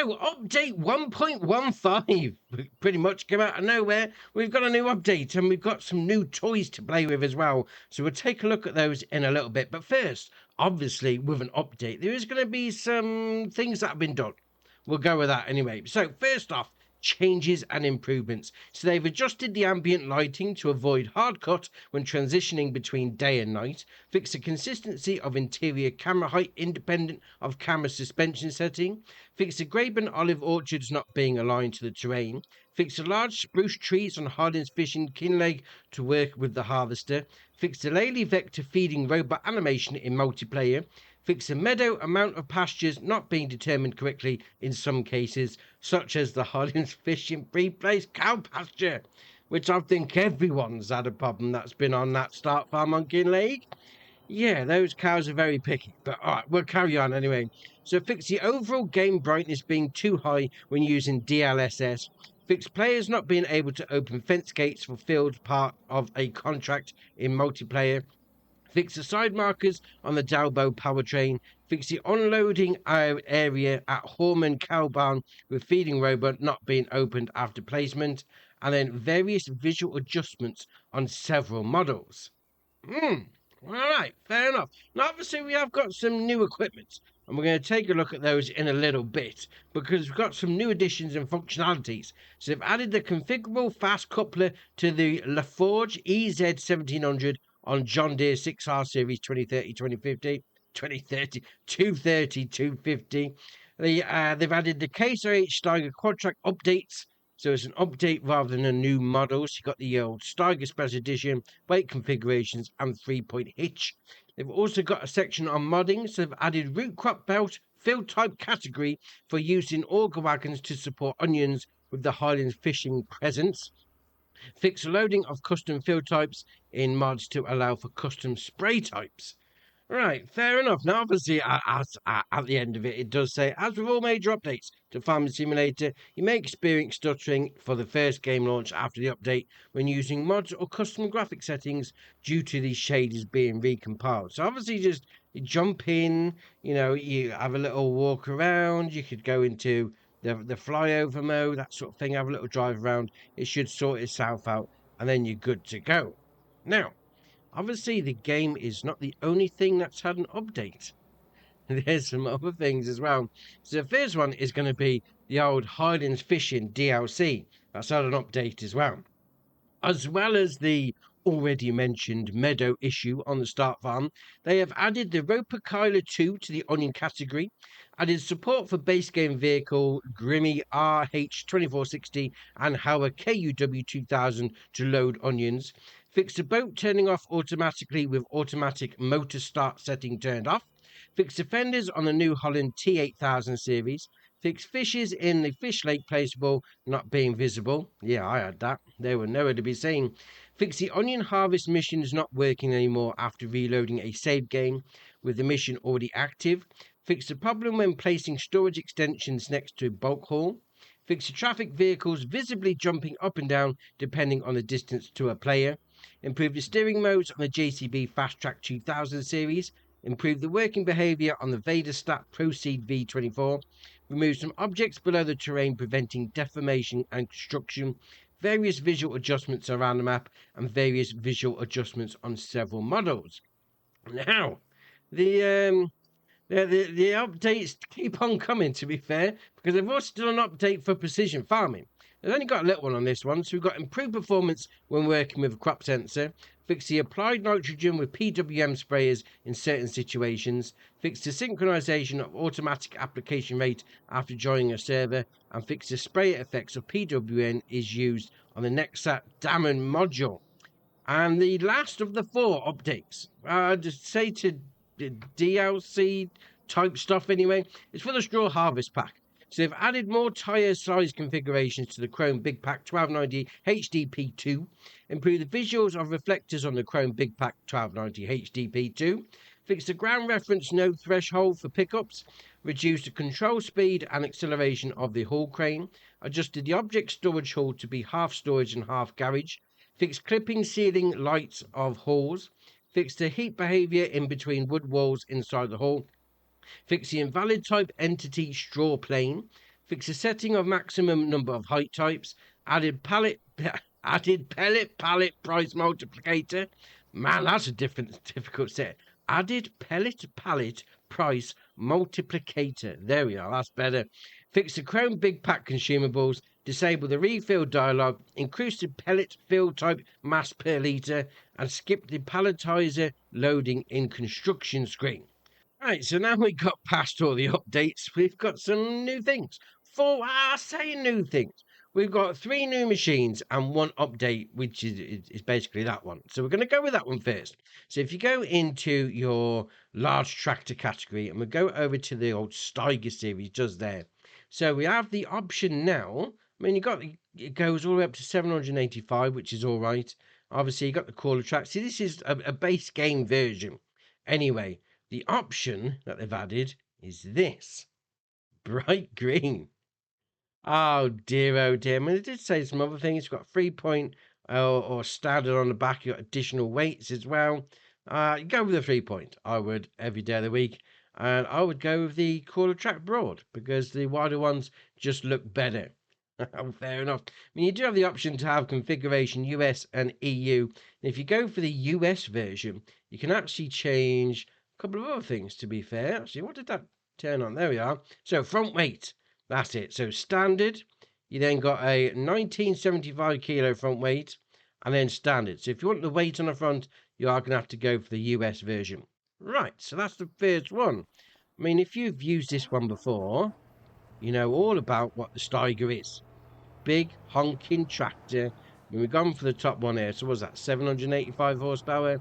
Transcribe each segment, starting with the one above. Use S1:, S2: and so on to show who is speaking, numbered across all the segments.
S1: So, update 1.15 pretty much came out of nowhere. We've got a new update and we've got some new toys to play with as well. So, we'll take a look at those in a little bit. But first, obviously, with an update, there is going to be some things that have been done. We'll go with that anyway. So, first off, changes and improvements. So they've adjusted the ambient lighting to avoid hard cut when transitioning between day and night, fixed the consistency of interior camera height independent of camera suspension setting, fixed the Graben olive orchards not being aligned to the terrain, fixed the large spruce trees on Highlands Fishing Kinleg to work with the harvester, fixed the Lely vector feeding robot animation in multiplayer, fix a meadow amount of pastures not being determined correctly in some cases, such as the Highlands Fishing free place cow pasture, which I think everyone's had a problem that's been on that start farm on Kinlake. Yeah, those cows are very picky, but all right, we'll carry on anyway. So fix the overall game brightness being too high when using DLSS. Fix players not being able to open fence gates fulfilled part of a contract in multiplayer. Fix the side markers on the Dalbo powertrain. Fix the unloading area at Horman Cow Barn with feeding robot not being opened after placement. And then various visual adjustments on several models. All right, fair enough. Now, obviously, we have got some new equipment, and we're going to take a look at those in a little bit because we've got some new additions and functionalities. So they've added the configurable fast coupler to the LaForge EZ1700 on John Deere 6R Series 2030, 2050, 2030, 230, 250. They've added the Case RH Steiger Quadtrack updates. So it's an update rather than a new model. So you've got the old Steiger Special Edition, weight configurations, and 3-point hitch. They've also got a section on modding. So they've added root crop belt field type category for use in auger wagons to support onions with the Highlands Fishing presence. Fix loading of custom field types in mods to allow for custom spray types. Right, fair enough. Now, obviously, at the end of it, it does say, as with all major updates to Farming Simulator, you may experience stuttering for the first game launch after the update when using mods or custom graphic settings due to these shaders being recompiled. So, obviously, just you jump in, you have a little walk around, you could go into the flyover mode, that sort of thing, have a little drive around. It should sort itself out, and then you're good to go. Now, obviously, the game is not the only thing that's had an update. There's some other things as well. So the first one is going to be the old Highlands Fishing DLC. That's had an update as well. As well as the already mentioned Meadow issue on the start farm, they have added the Roper Kyler 2 to the onion category, added support for base game vehicle Grimmy RH2460 and Hauer KUW2000 to load onions, fixed the boat turning off automatically with automatic motor start setting turned off, fixed the fenders on the New Holland T8000 series, fixed fishes in the fish lake placeable not being visible. Yeah, I had that. They were nowhere to be seen. Fix the onion harvest mission is not working anymore after reloading a save game with the mission already active. Fix the problem when placing storage extensions next to bulk haul. Fix the traffic vehicles visibly jumping up and down depending on the distance to a player. Improve the steering modes on the JCB Fast Track 2000 series. Improve the working behaviour on the Vader Stat Proceed V24. Remove some objects below the terrain preventing deformation and construction. Various visual adjustments around the map and various visual adjustments on several models. Now, the updates keep on coming, to be fair, because they've also done an update for precision farming. They've only got a little one on this one, so we've got improved performance when working with a crop sensor, fix the applied nitrogen with PWM sprayers in certain situations, fix the synchronization of automatic application rate after joining a server, and fix the sprayer effects of PWM is used on the Nexat Damon module. And the last of the 4 updates, just say to DLC type stuff anyway, it's for the Straw Harvest Pack. So they've added more tyre size configurations to the Chrome Big Pack 1290 HDP2, improved the visuals of reflectors on the Chrome Big Pack 1290 HDP2, fixed the ground reference node threshold for pickups, reduced the control speed and acceleration of the haul crane, adjusted the object storage hall to be half storage and half garage, fixed clipping ceiling lights of halls, fixed the heat behaviour in between wood walls inside the hall, fix the invalid type entity straw plane, Fix the setting of maximum number of height types. Added pellet pallet price multiplicator. Man, that's a difficult set. Added pellet price multiplicator. There we are, that's better. Fix the Chrome Big Pack consumables. Disable the refill dialog. Increase the pellet fill type mass per litre. And skip the palletizer loading in construction screen. Right, so now we got past all the updates, we've got some new things. New things. We've got 3 new machines and 1 update, which is basically that one. So we're going to go with that one first. So if you go into your large tractor category, and we go over to the old Steiger series just there. So we have the option now. I mean, it goes all the way up to 785, which is all right. Obviously, you got the caller track. See, this is a base game version. Anyway, the option that they've added is this. Bright green. Oh dear, oh dear. I mean, it did say some other things. You've got 3-point or standard on the back. You've got additional weights as well. Go with the 3-point. I would every day of the week. And I would go with the quarter track broad because the wider ones just look better. Fair enough. I mean, you do have the option to have configuration US and EU. And if you go for the US version, you can actually change a couple of other things, to be fair. Actually, what did that turn on? There we are. So front weight. That's it. So standard, you then got a 1975 kilo front weight, and then standard. So if you want the weight on the front, you are going to have to go for the US version. Right, so that's the first one. I mean, if you've used this one before, you know all about what the Steiger is. Big honking tractor. I mean, we've gone for the top one here. So what's that? 785 horsepower.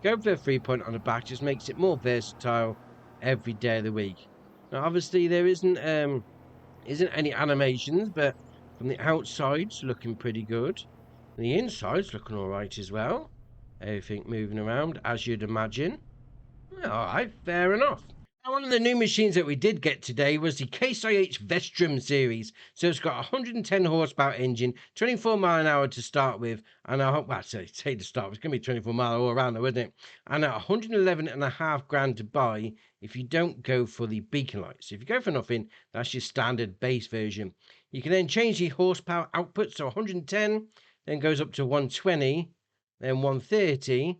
S1: Go for a 3-point on the back. Just makes it more versatile every day of the week. Now, obviously, there isn't any animations, but from the outside, it's looking pretty good. And the inside's looking all right as well. Everything moving around, as you'd imagine. All right, fair enough. Now, one of the new machines that we did get today was the Case IH Vestrum series. So it's got a 110 horsepower engine, 24 mile an hour to start with, and I hope, well, say to start, it's going to be 24 mile all around, though, isn't it? And at 111.5 grand to buy if you don't go for the beacon lights. If you go for nothing, that's your standard base version. You can then change the horsepower output, so 110, then goes up to 120, then 130,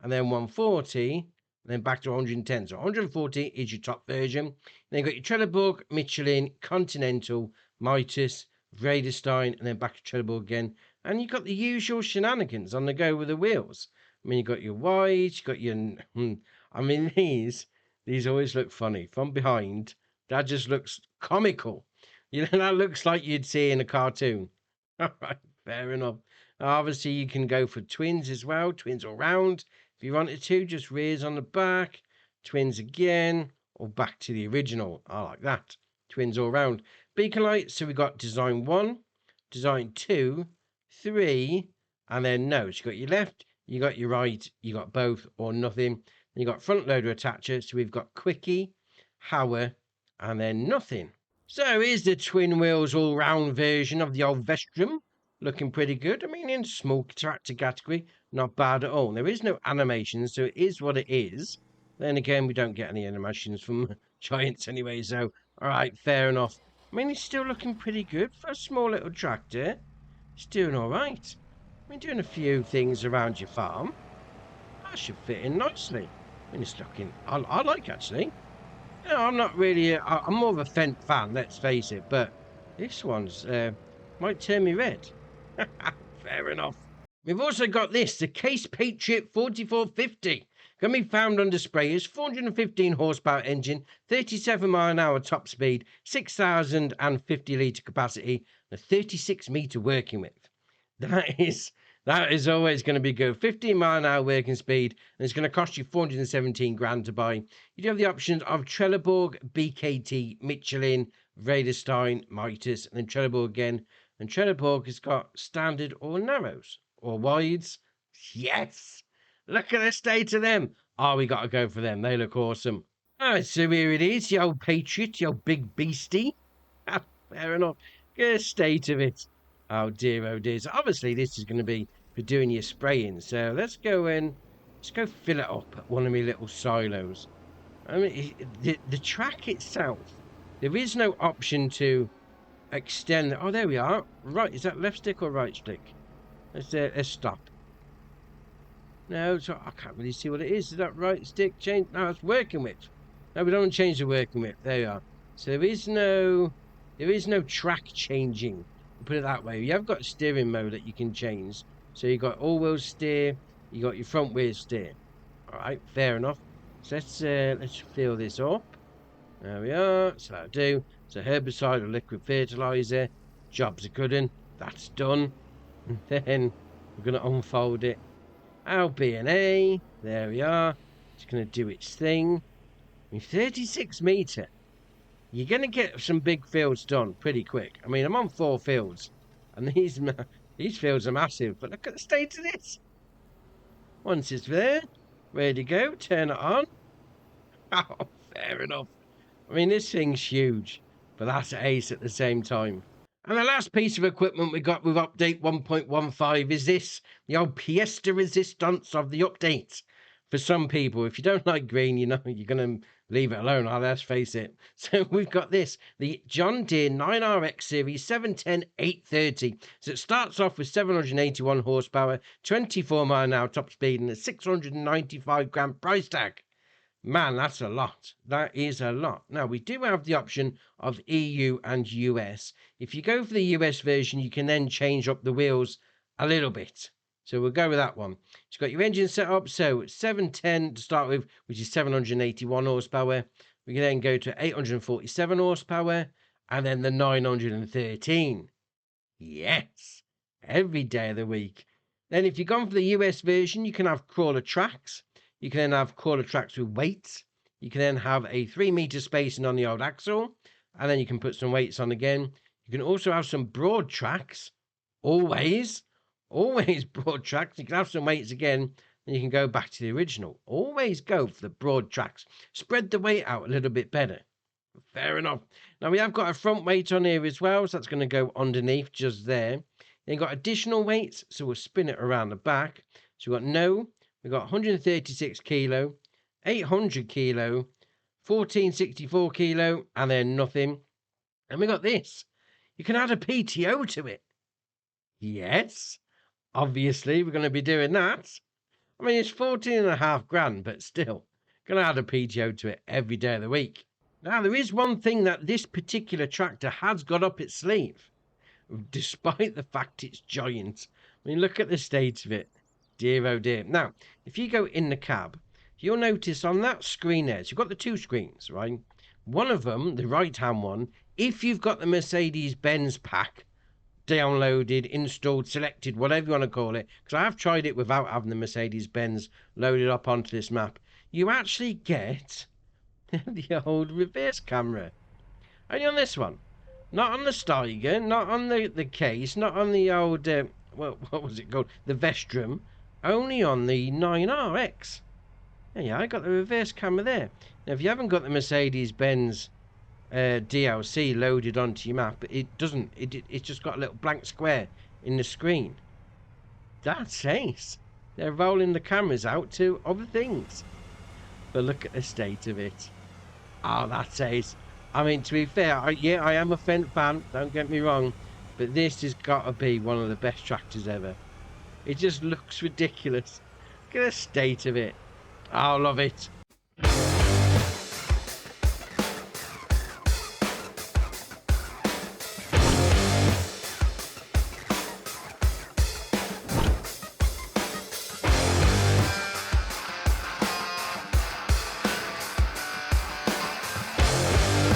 S1: and then 140, and then back to 110. So 140 is your top version. Then you've got your Trelleborg, Michelin, Continental, Mitas, Vredestein, and then back to Trelleborg again. And you've got the usual shenanigans on the go with the wheels. I mean, you've got your wides, you've got your... I mean, these always look funny. From behind, that just looks comical. You know, that looks like you'd see in a cartoon. All right, fair enough. Obviously, you can go for twins as well. Twins all round. If you wanted to, just rears on the back. Twins again. Or back to the original. I like that. Twins all round. Beacon lights. So we got design 1, design 2, 3, and then no. So you got your left, you got your right, you got both or nothing. Then you got front loader attacher. So we've got quickie, Hauer, and then nothing. So here's the twin wheels all round version of the old Vestrum. Looking pretty good. I mean, in small tractor category, not bad at all. There is no animation, so it is what it is. Then again, we don't get any animations from Giants anyway, so all right, fair enough. I mean, it's still looking pretty good for a small little tractor. It's doing all right. I mean, doing a few things around your farm. That should fit in nicely. I mean, it's looking, I like actually. You know, I'm not really, I'm more of a Fendt fan, let's face it, but this one's might turn me red. Fair enough. We've also got this, the Case Patriot 4450. Can be found under sprayers, 415 horsepower engine, 37 mile an hour top speed, 6,050 litre capacity, and a 36 metre working width. That is always going to be good. 15 mile an hour working speed, and it's going to cost you 417 grand to buy. You do have the options of Trelleborg, BKT, Michelin, Vredestein, Mitas, and then Trelleborg again. And Trelleborg has got standard or narrows or wides. Yes! Look at the state of them. Oh, we got to go for them. They look awesome. All right, so here it is, the old Patriot, the old big beastie. Fair enough. Good state of it. Oh dear, oh dear. So obviously this is going to be for doing your spraying. So let's go fill it up at one of my little silos. I mean, the track itself, there is no option to extend. Oh, there we are. Right, is that left stick or right stick? Let's stop. No, so I can't really see what it is. Is that right stick change? No, it's working width. No, we don't change the working width. There you are. So there is no track changing. Put it that way. You have got steering mode that you can change. So you got all-wheel steer. You got your front wheel steer. All right, fair enough. So let's fill this up. There we are. So that'll do. So herbicide or liquid fertilizer. Job's a good one. That's done. And then we're gonna unfold it. LB&A, there we are. It's going to do its thing. I mean, 36 metre. You're going to get some big fields done pretty quick. I mean, I'm on 4 fields, and these fields are massive. But look at the state of this. Once it's there, ready to go, turn it on. Oh, fair enough. I mean, this thing's huge, but that's ace at the same time. And the last piece of equipment we got with update 1.15 is this, the old pièce de résistance of the update. For some people, if you don't like green, you know, you're going to leave it alone, let's face it. So we've got this, the John Deere 9RX Series 710-830. So it starts off with 781 horsepower, 24 mile an hour top speed, and a 695 grand price tag. Man, that's a lot. That is a lot. Now, we do have the option of EU and US. If you go for the US version, you can then change up the wheels a little bit. So we'll go with that one. It's got your engine set up. So 710 to start with, which is 781 horsepower. We can then go to 847 horsepower and then the 913. Yes, every day of the week. Then if you've gone for the US version, you can have crawler tracks. You can then have crawler tracks with weights. You can then have a 3 meter spacing on the old axle. And then you can put some weights on again. You can also have some broad tracks. Always broad tracks. You can have some weights again. And you can go back to the original. Always go for the broad tracks. Spread the weight out a little bit better. Fair enough. Now we have got a front weight on here as well. So that's going to go underneath just there. Then you've got additional weights. So we'll spin it around the back. So we've got we've got 136 kilo, 800 kilo, 1464 kilo, and then nothing. And we got this. You can add a PTO to it. Yes, obviously we're going to be doing that. I mean, it's 14.5 grand, but still, going to add a PTO to it every day of the week. Now, there is one thing that this particular tractor has got up its sleeve, despite the fact it's giant. I mean, look at the state of it. Dear, oh dear. Now, if you go in the cab, you'll notice on that screen there, so you've got the 2 screens, right? One of them, the right-hand one, if you've got the Mercedes-Benz pack downloaded, installed, selected, whatever you want to call it, because I have tried it without having the Mercedes-Benz loaded up onto this map, you actually get the old reverse camera. Only on this one. Not on the Steiger, not on the case, not on the old, what was it called? The Vestrum. Only on the 9RX. Yeah, I got the reverse camera there. Now, if you haven't got the Mercedes-Benz DLC loaded onto your map, it doesn't. It's just got a little blank square in the screen. That's ace. They're rolling the cameras out to other things. But look at the state of it. Oh, that's ace. I mean, to be fair, I am a Fendt fan. Don't get me wrong. But this has got to be one of the best tractors ever. It just looks ridiculous. Look at the state of it. I love it.